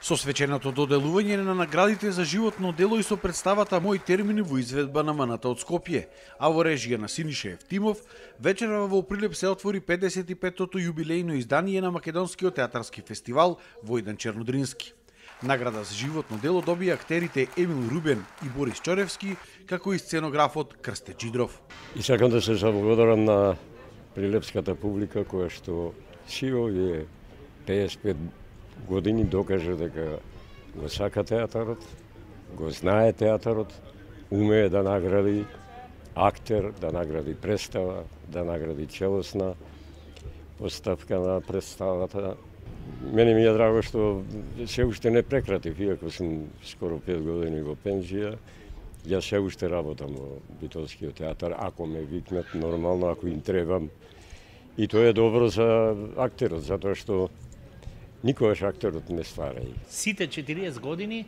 Со свеченото доделување на наградите за животно дело и со представата Мои термини во изведба на МНТ од Скопје, а во режија на Синише Евтимов, вечерва во Прилеп се отвори 55-тото јубилејно издание на Македонскиот театарски фестивал Војдан Чернодрински. Награда за животно дело добија актерите Емил Рубен и Борис Чоревски, како и сценографот Крсте Чидров. И сакам да се заблагодарам на прилепската публика која што си овие 55 години докаже дека го сака театарот, го знае театарот, умее да награди актер, да награди представа, да награди целосна поставка на представата. Мене ми е драго што се уште не прекратив, иако сум скоро 5 години во пензија. Јас се уште работам во Битолскиот театар, ако ме викнат нормално, ако им требам. И тоа е добро за актерот, затоа што никогаш актерот не ствара. Сите 40 години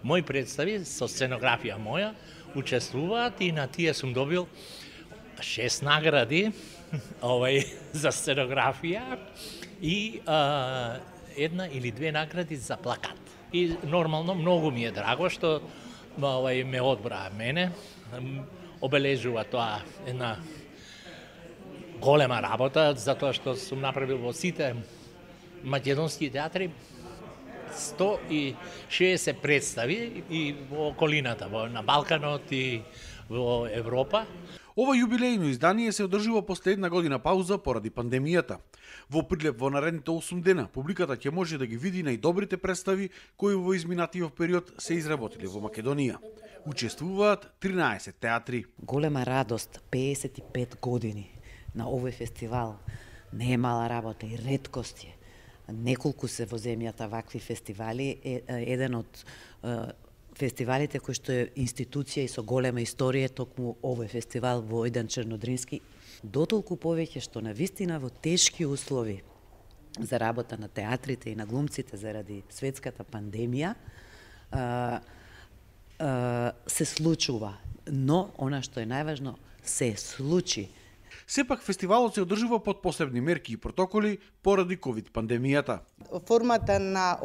мои представи со сценографија моја учествуваат и на тие сум добил 6 награди за сценографија и една или две награди за плакат. И нормално многу ми е драго што ме одбраа мене, обележува тоа една голема работа, затоа што сум направил во сите македонски театри 160 представи и во околината, на Балканот и во Европа. Ова јубилејно издание се одржува после една година пауза поради пандемијата. Во Прилеп во наредните 8 дена публиката ќе може да ги види најдобрите представи кои во изминатиот период се изработиле во Македонија. Учествуваат 13 театри. Голема радост, 55 години на овој фестивал. Не е мала работа и реткост е. Неколку се во земјата вакви фестивали, еден од фестивалите кој што е институција и со голема историја, токму овој фестивал Војдан Чернодрински, дотолку повеќе што на вистина во тешки услови за работа на театрите и на глумците заради светската пандемија се случува, но она што е најважно се случи. Сепак фестивалот се одржува под посебни мерки и протоколи поради ковид пандемијата. Формата на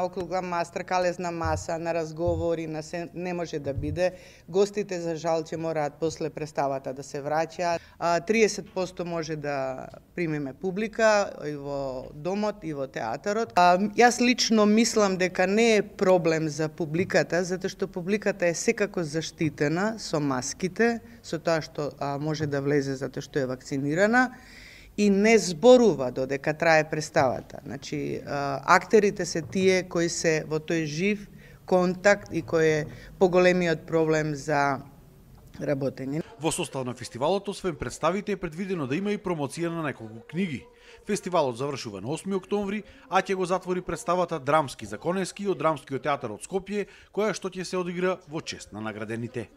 округла маса, тркалезна маса, на разговори, не може да биде. Гостите за жал ќе мораат после представата да се враќаат. 30% може да примеме публика и во домот и во театарот. Јас лично мислам дека не е проблем за публиката, затоа што публиката е секако заштитена со маските, со тоа што може да влезе затоа што е вакцинирана и не зборува додека трае представата. Значи, актерите се тие кои се во тој жив контакт и кој е поголемиот проблем за работење. Во состав на фестивалот, освен представите, е предвидено да има и промоција на неколку книги. Фестивалот завршува на 8 октомври, а ќе го затвори представата Драмски законески од Драмскиот театар од Скопје, која што ќе се одигра во чест на наградените.